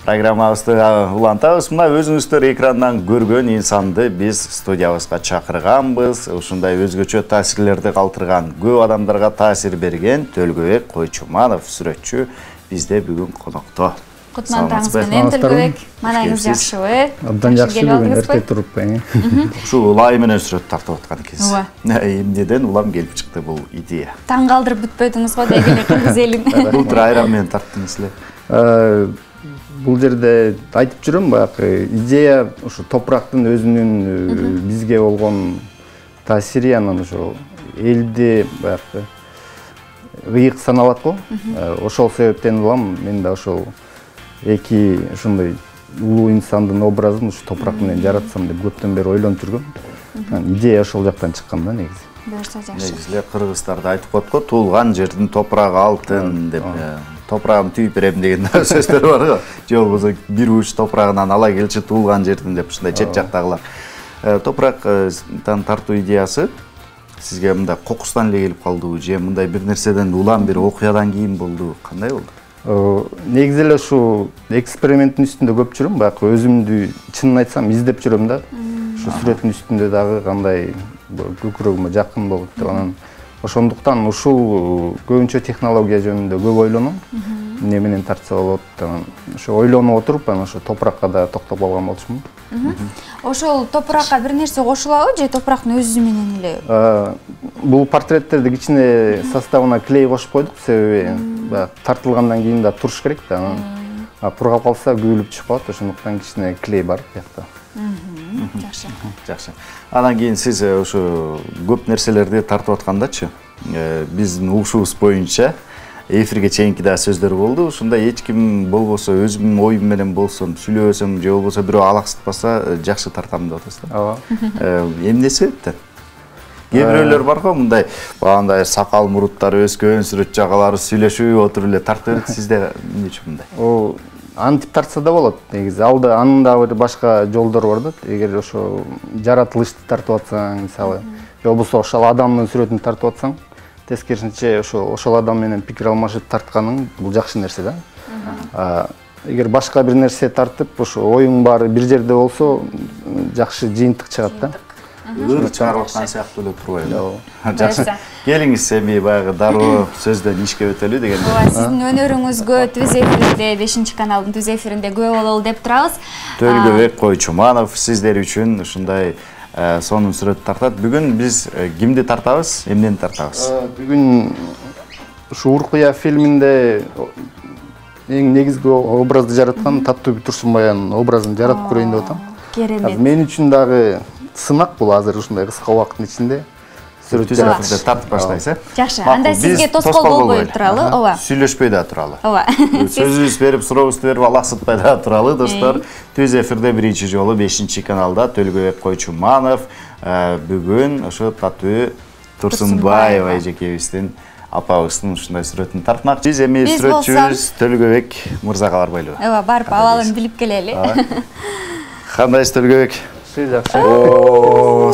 программабызды улантабыз. Мына өзүңүздөр экрандан көргөн инсанды биз студиябызга чакырганбыз. Ушундай өзгөчө таасирлерди калтырган, көп адамдарга таасир берген Төлгөбек Койчуманов сүрөтчү бизде бүгүн конокто. Кутман таңыз менен Төлгөбек, манайыңыз жакшыбы? Абдан жакшы бүгүн эрте туруп Ушул улай менен сүрөт тартып аткан экенсиз. Эмнеден улам келип чыкты бул идея? Таң калтырып бүтпөдүңүз го деги эле кыргыз элин. Бул айран менен тарттыңыз эле. Бул жерде айтып жүрөм, баягы идея ушу топурактын өзүнүн бизге болгон таасири, анан ошо элди баягы ыйык саналат го. Ошол себептен улам мен да ошол эки ушундай улуу инсандын образын ушу топурак менен жаратсам деп көптөн бери ойлонуп жүргөм. Идея ошол жактан чыккан да негизи. Буюрса жакшы. Негизи кыргыздарда айтып коет го, туулган жердин топурагы алтын деп. Топурагын түйүп берем деген сөздөр бар го. Же болбосо бир уч топурагынан ала келчи туулган жердин деп ушундай чет жактагылар. Топурактан тартуу идеясы сизге мындай кокустан эле келип калдыбы, же мындай бир нерседен улам бир окуядан кийин болду, кандай болду? Негизи эле ушу эксперименттин үстүндө көп жүрөм, баягы өзүмдү чынын айтсам издеп жүрөм да. Ушу сүрөттүн үстүндө дагы кандай көкүрөгүмө жакын болот деп, анан ошондуктан ушул көбүнчө технология жөнүндө көп ойлоном. Эмне менен тартса болот, анан ошо ойлонуп отуруп, анан ошо топуракка да токтоп алган болчумун. Ошол топуракка бир нерсе кошулабы же топурактын өзү менен эле? Бул портреттерди кичине составына клей кошуп койдук, себеби тартылгандан кийин да туруш керек да, анан кургап калса күйүлүп чыгып калат, ошондуктан кичине клей бар биякта. Жакшы. Жакшы. Анан кийин сиз ошо көп нерселерди тартып аткандачы, биздин угушубуз боюнча эфирге чейинки да сөздөр болду. Ушундай эч ким болбосо өзүмдүн оюм менен болсом, сүйлөсөм же болбосо бирөө алаксытпаса жакшы тартам деп атасыз да. Ооба. Эмне себептен? Кээ бирөөлөр бар го, мындай багандай сакал муруттары өскөн сүрөтчү агалары сүйлөшүп отуруп эле тартып берет. Сизде эмне үчүн мындай? Антип тартса да болот. Негизи анын да бир башка жолдору бар да. Эгер ошо жаратылышты тартып атсаң, мисалы, же болбосо ошол адамдын сүрөтүн тартып атсаң, тескерисинче ошол адам менен пикир алмашып тартканың бул жакшы нерсе да. Эгер башка бир нерсе тартып, ошо оюң баары бир жерде болсо, жакшы жыйынтык чыгат да. Ыр чыгарып аткан сыяктуу эле турбайбы? Жакшы. Келиңиз эми баягы дароо сөздөн ишке өтөлү дегенде. Ооба, сиздин өнөрүңүзгө түз эфирде, 5-каналдын түз эфиринде күбө бололу деп турабыз. Төлгөбек Койчуманов сиздер үчүн ушундай сонун сүрөт тартат. Бүгүн биз кимди тартабыз, эмнени тартабыз? Бүгүн ушу Уркуя фильминде эң негизги образды жараткан Таттуу Турсунбайнын образын жаратып көрөйүн деп атам. Керемет. Мен үчүн дагы сынак бул азыр ушундай кыска убакыттын ичинде сүрөт жаратып тартып баштайсыз, Жакшы, анда сизге тоскоол болбой туралы, ооба. Сүйлөшпөй да туралы. Ооба. Сөзүбүз берип, сурообузду берип, алаксытпай да туралы, достор. Түз эфирде биринчи жолу 5-каналда Төлгөбек Койчуманов бүгүн ошо Таттуу Турсунбаева эжекебиздин апабыздын ушундай сүрөтүн тартмакчы. Биз эми сүрөтчүбүз Төлгөбек мырзага барбайлыбы? Ооба, барып абалын билип келели. Кандайсыз Төлгөбек? жакшы.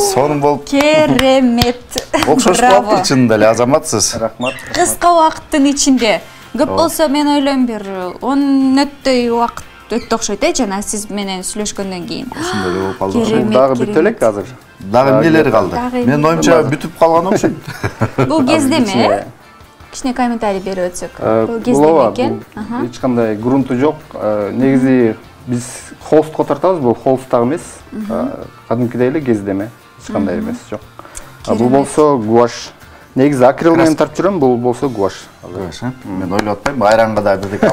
Сонун болуп. Керемет. Окшош калыптыр чынында эле, азаматсыз. Рахмат. Кыска убакыттын ичинде. Көп болсо мен ойлойм бир 10 мүнөттөй убакыт өттү окшойт, жана сиз менен сүйлөшкөндөн кийин. Ошондой эле болуп калды. Дагы бүтө элек азыр. Дагы эмнелер калды? Мен оюмча бүтүп калган окшойт. Бул кездеме? Кичине комментарий берип өтсөк. Бул кездеме экен. Эч кандай грунту жок. Негизи биз холстко тартабыз, бул холсттагы эмес. Кадимкидей эле кездеме. Эч кандай эмес жок. Бул болсо гуаш. Негизи акрил менен тартып жүрөм, бул болсо гуаш. Мен ойлоп атпайм, айранга да бирдеке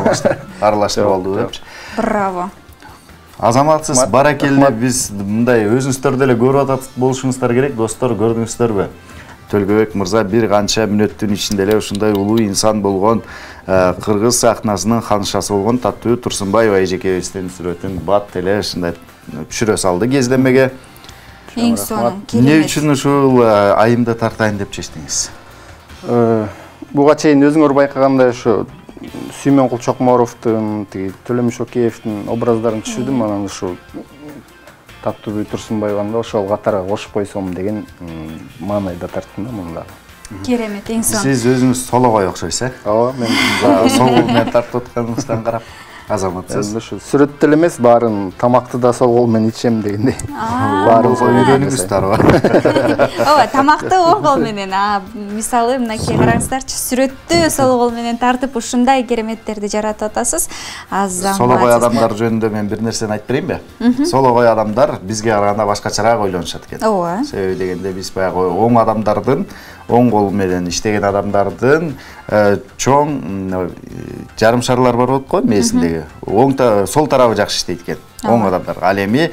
аралаштырып алды депчи. Браво. Азаматсыз, баракелде, биз мындай өзүңүздөр деле көрүп атат болушуңуздар керек, достор, көрдүңүздөрбү? Төлгөбек мырза бир канча мүнөттүн ичинде эле ушундай улуу инсан болгон, кыргыз сахнасынын ханышасы болгон Таттуу Турсунбаева эжекебиздин сүрөтүн бат эле ушундай түшүрө салды кездемеге. Эң сонун, керемет. Эмне үчүн ушул айымды тартайын деп чечтиңиз? Буга чейин өзүңөр байкагандай ушу Сүймөнкул Чокморовдун, Төлөмүш Океевдин образдарын түшүрдүм, анан ушу Таттуу Турсунбаеваны ошол катарга кошуп койсом деген маанайда тарттым да муну дагы. Керемет, эң сонун. Сиз өзүңүз сологой окшойсуз, Ооба, мен солу менен тартып атканыңыздан карап. азаматсыз. Ушу сүрөт деле эмес, баарын тамакты да сол кол менен ичем дегендей. Баарын үйрөнүңүздөр. Ооба, тамакты оң кол менен. Мисалы, мынакей караңыздарчы, сүрөттү сол кол менен тартып ушундай кереметтерди жаратып атасыз. Сологой адамдар жөнүндө мен бир нерсени айтып берейинби? Сологой адамдар бизге караганда башкачараак ойлонушат экен. Ооба. Себеби дегенде биз баягы оң адамдардын, оң кол менен иштеген адамдардын чоң жарым шарлар бар болот го мээсиндеги. Оң сол тарабы жакшы иштейт экен. Оң адамдар. Ал эми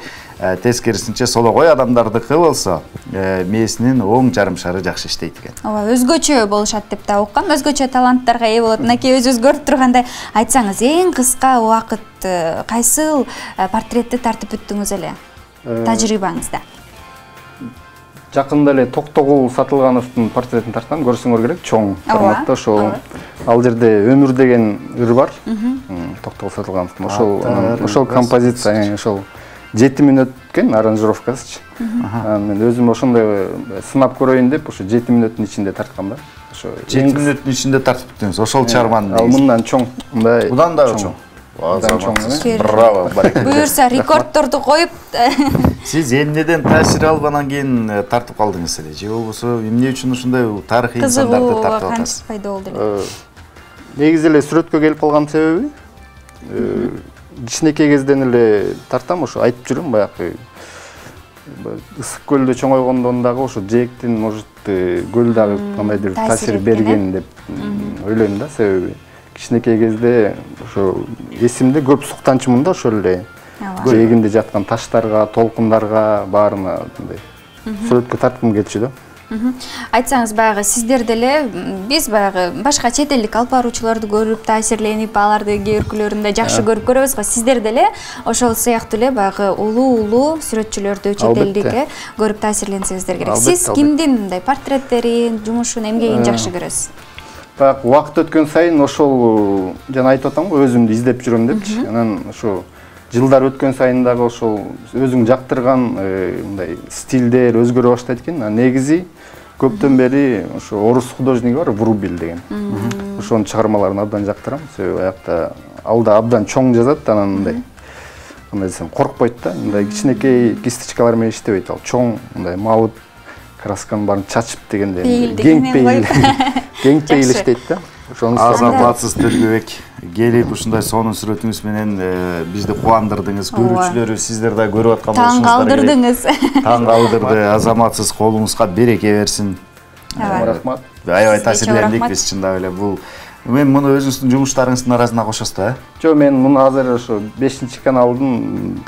тескерисинче сологой адамдардыкы болсо, мээсинин оң жарым шары жакшы иштейт экен. Ооба, өзгөчө болушат деп да уккам. Өзгөчө таланттарга ээ болот. Мынакей өзүңүз көрүп тургандай айтсаңыз, эң кыска убакыт кайсыл портретти тартып бүттүңүз эле? Тажрыйбаңызда. Жакында эле Токтогул Сатылгановдун портретин тарткам, көрсөңөр керек, чоң форматта ошол. Ал жерде өмүр деген ыр бар. Токтогул Сатылгановдун ошол композиция, ошол 7 мүнөт экен аранжировкасычы. Мен өзүм ошондой сынап көрөйүн деп, ошо 7 мүнөттүн ичинде тарткам да. Ошо 7 мүнөттүн ичинде тартып бүттүңүз. Ошол чарманын. Ал мындан чоң, мындай. Будан да чоң. Браво, буюрса рекордторду коюп. Сиз эмнеден таасир алып анан кийин тартып калдыңыз эле? Же болбосо эмне үчүн ушундай тарыхый инсандарды тартып атасыз? Пайда болду эле. Негизи эле сүрөткө келип калган себеби кичинекей кезден эле тартам, ошо айтып жүрөм баягы ысык көлдө чоңойгондон дагы ошо жээктин может көл дагы кандайдыр таасир берген деп ойлойм да, себеби кичинекей кезде ошо эсимде көп суктанчумун да, ошол эле жээгинде жаткан таштарга, толкундарга баарына мындай сүрөткө тарткым келчү да. Айтсаңыз, баягы сиздер деле биз баягы башка чет элдик алып баруучуларды көрүп таасирленип, аларды кээ биркөлөрүндө жакшы көрүп көрөбүз го. Сиздер деле ошол сыяктуу эле баягы улуу сүрөтчүлөрдү чет элдикке көрүп таасирленсеңиздер керек. Сиз кимдин мындай портреттерин, жумушун, эмгегин жакшы көрөсүз? Баягы убакыт өткөн сайын ошол жана айтып атам го, өзүмдү издеп жүрөм депчи. Анан ошо жылдар өткөн сайын дагы ошол өзүң жактырган мындай стилдер өзгөрө баштайт экен. Негизи көптөн бери ошо орус художниги бар, Врубель деген. Ошонун чыгармаларын абдан жактырам. Себеби аякта ал да абдан чоң жазат, анан мындай кандай десем, коркпойт да. Мындай кичинекей кисточкалар менен иштебейт. Ал чоң мындай мабыт красканын баарын чачып дегенде кең пейил иштейт да. Азаматсыз Төлкөбек, келип ушундай сонун сүрөтүңүз менен бизди кубандырдыңыз. Көрүүчүлөр сиздер да көрүп аткан болсуңуздар. Таң калтырдыңыз. Таң калтырды. Азаматсыз колуңузга береке берсин. Рахмат. Аябай таасирлендик биз, чындап эле. Бул мен муну өзүңүздүн жумуштарыңыздын арасына кошосуз да? Жок, мен муну азыр ошо 5-каналдын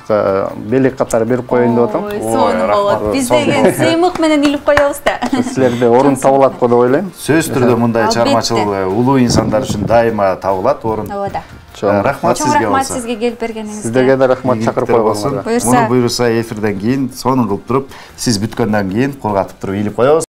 белек катары берип коеюн деп атам. Сонун болот. Биз деген сыймык менен илип коебуз да. Силерде орун табылат го деп ойлойм. Сөзсүз түрдө мындай чыгармачыл улуу инсандар үчүн дайыма табылат орун. Ооба. Рахмат сизге болсо. Рахмат сизге келип бергениңизге. Сиздерге да рахмат чакырып койгоңузга. Муну буюрса эфирден кийин сонун кылып туруп, сиз бүткөндөн кийин кургатып туруп илип коебуз.